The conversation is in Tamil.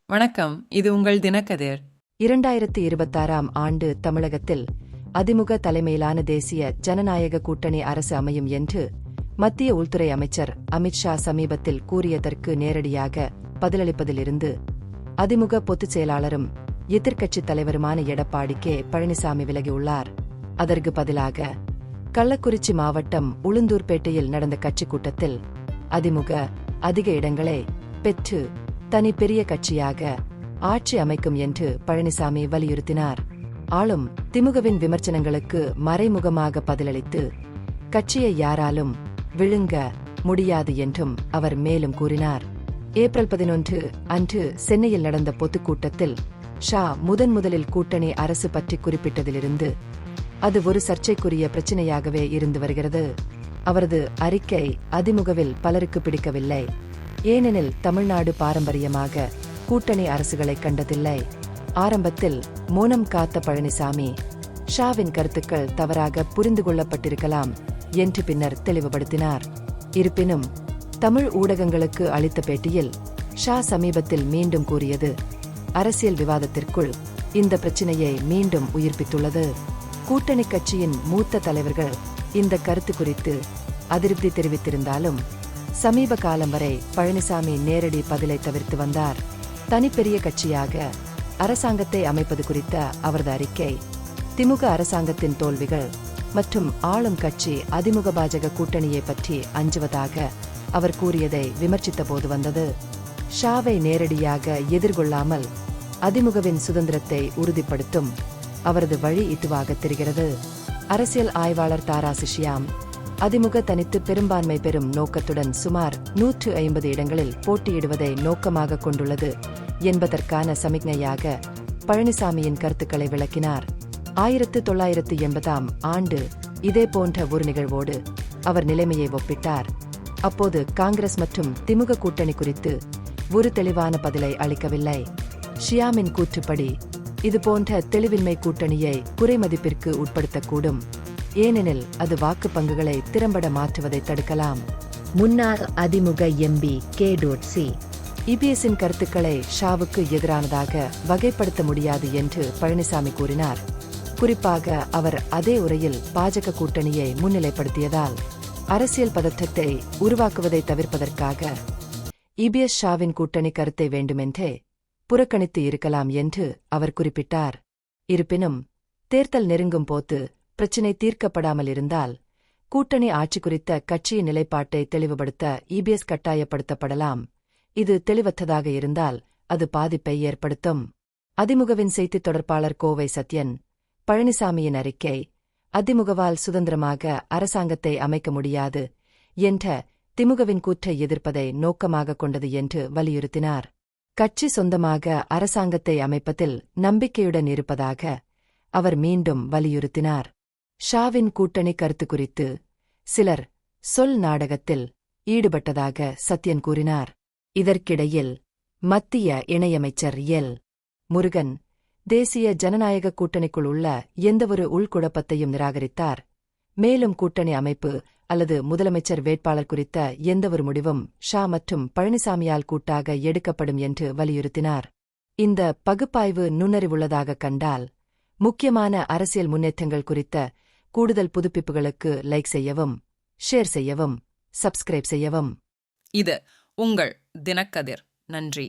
வணக்கம், இது உங்கள் தினக்கதிர். 2026ஆம் ஆண்டு தமிழகத்தில் அதிமுக தலைமையிலான தேசிய ஜனநாயக கூட்டணி அரசு அமையும் என்று மத்திய உள்துறை அமைச்சர் அமித்ஷா சமீபத்தில் கூறியதற்கு நேரடியாக பதிலளிப்பதிலிருந்து அதிமுக பொதுச் செயலாளரும் எதிர்க்கட்சித் தலைவருமான எடப்பாடி கே பழனிசாமி விலகியுள்ளார். அதற்கு பதிலாக கள்ளக்குறிச்சி மாவட்டம் உளுந்தூர்பேட்டையில் நடந்த கட்சிக் கூட்டத்தில் அதிமுக அதிக இடங்களை பெற்று தனி பெரிய கட்சியாக ஆட்சி அமைக்கும் என்று பழனிசாமி வலியுறுத்தினார். ஆளும் திமுகவின் விமர்சனங்களுக்கு மறைமுகமாக பதிலளித்து கட்சியை யாராலும் விழுங்க முடியாது என்றும் அவர் மேலும் கூறினார். ஏப்ரல் 11 அன்று சென்னையில் நடந்த பொதுக்கூட்டத்தில் ஷா முதலில் கூட்டணி அரசு பற்றி குறிப்பிட்டதிலிருந்து அது ஒரு சர்ச்சைக்குரிய பிரச்சினையாகவே இருந்து வருகிறது. அவரது அறிக்கை அதிமுகவில் பலருக்கு பிடிக்கவில்லை. ஏனெனில் தமிழ்நாடு பாரம்பரியமாக கூட்டணி அரசுகளை கண்டதில்லை. ஆரம்பத்தில் மௌனம் காத்த பழனிசாமி ஷாவின் கருத்துக்கள் தவறாக புரிந்து கொள்ளப்பட்டிருக்கலாம் என்று பின்னர் தெளிவுபடுத்தினார். இருப்பினும் தமிழ் ஊடகங்களுக்கு அளித்த பேட்டியில் ஷா சமீபத்தில் மீண்டும் கூறியது அரசியல் விவாதத்திற்குள் இந்த பிரச்சினையை மீண்டும் உயிர்ப்பித்துள்ளது. கூட்டணி கட்சியின் மூத்த தலைவர்கள் இந்த கருத்து குறித்து அதிருப்தி தெரிவித்திருந்தாலும் சமீப காலம் வரை பழனிசாமி நேரடி பதிலை தவிர்த்து வந்தார். தனிப்பெரிய கட்சியாக அரசாங்கத்தை அமைப்பது குறித்த அவரது அறிக்கை திமுக அரசாங்கத்தின் தோல்விகள் மற்றும் ஆளும் கட்சி அதிமுக பாஜக கூட்டணியை பற்றி அஞ்சுவதாக அவர் கூறியதை விமர்சித்த போது வந்தது. ஷாவை நேரடியாக எதிர்கொள்ளாமல் அதிமுகவின் சுதந்திரத்தை உறுதிப்படுத்தும் அவரது வழி இதுவாக தெரிகிறது. அரசியல் ஆய்வாளர் தாராசி ஷியாம் அதிமுக தனித்து பெரும்பான்மை பெறும் நோக்கத்துடன் சுமார் 150 இடங்களில் போட்டியிடுவதை நோக்கமாக கொண்டுள்ளது என்பதற்கான சமிக்ஞையாக பழனிசாமியின் கருத்துக்களை விளக்கினார். 1980ஆம் ஆண்டு இதேபோன்ற ஒரு நிகழ்வோடு அவர் நிலைமையை ஒப்பிட்டார். அப்போது காங்கிரஸ் மற்றும் திமுக கூட்டணி குறித்து ஒரு தெளிவான பதிலை அளிக்கவில்லை. ஷியாமின் கூற்றுப்படி இதுபோன்ற தெளிவின்மை கூட்டணியை குறைமதிப்பிற்கு உட்படுத்தக்கூடும். ஏனெனில் அது வாக்கு பங்குகளை திறம்பட மாற்றுவதை தடுக்கலாம். முன்னாள் அதிமுக எம்பி கே.சி. இபிஎஸ்ஸின் கருத்துக்களை ஷாவுக்கு எதிரானதாக வகைப்படுத்த முடியாது என்று பழனிசாமி கூறினார். குறிப்பாக அவர் அதே உரையில் பாஜக கூட்டணியை முன்னிலைப்படுத்தியதால் அரசியல் பதற்றத்தை உருவாக்குவதை தவிர்ப்பதற்காக இபிஎஸ் ஷாவின் கூட்டணி கருத்தை வேண்டுமென்றே புறக்கணித்து இருக்கலாம் என்று அவர் குறிப்பிட்டார். இருப்பினும் தேர்தல் நெருங்கும் போது பிரச்சினை தீர்க்கப்படாமல் இருந்தால் கூட்டணி ஆட்சி குறித்த கட்சியின் நிலைப்பாட்டை தெளிவுபடுத்த இபிஎஸ் கட்டாயப்படுத்தப்படலாம். இது தெளிவற்றதாக இருந்தால் அது பாதிப்பை ஏற்படுத்தும். அதிமுகவின் செய்தித் தொடர்பாளர் கோவை சத்யன் பழனிசாமியின் அறிக்கை அதிமுகவால் சுதந்திரமாக அரசாங்கத்தை அமைக்க முடியாது என்ற திமுகவின் கூற்றை எதிர்ப்பதை நோக்கமாக கொண்டது என்று வலியுறுத்தினார். கட்சி சொந்தமாக அரசாங்கத்தை அமைப்பதில் நம்பிக்கையுடன் இருப்பதாக அவர் மீண்டும் வலியுறுத்தினார். ஷாவின் கூட்டணி கருத்து குறித்து சிலர் சொல் நாடகத்தில் ஈடுபட்டதாக சத்யன் கூறினார். இதற்கிடையில் மத்திய இணையமைச்சர் எல். முருகன் தேசிய ஜனநாயக கூட்டணிக்குள் உள்ள எந்தவொரு உள்குழப்பத்தையும் நிராகரித்தார். மேலும் கூட்டணி அமைப்பு அல்லது முதலமைச்சர் வேட்பாளர் குறித்த எந்தவொரு முடிவும் ஷா மற்றும் பழனிசாமியால் கூட்டாக எடுக்கப்படும் என்று வலியுறுத்தினார். இந்த பகுப்பாய்வு நுண்ணறிவுள்ளதாக கண்டால் முக்கியமான அரசியல் முன்னேற்றங்கள் குறித்த கூடுதல் புதுப்பிப்புகளுக்கு லைக் செய்யவும், ஷேர் செய்யவும், சப்ஸ்கிரைப் செய்யவும். இது உங்கள் தினக்கதிர். நன்றி.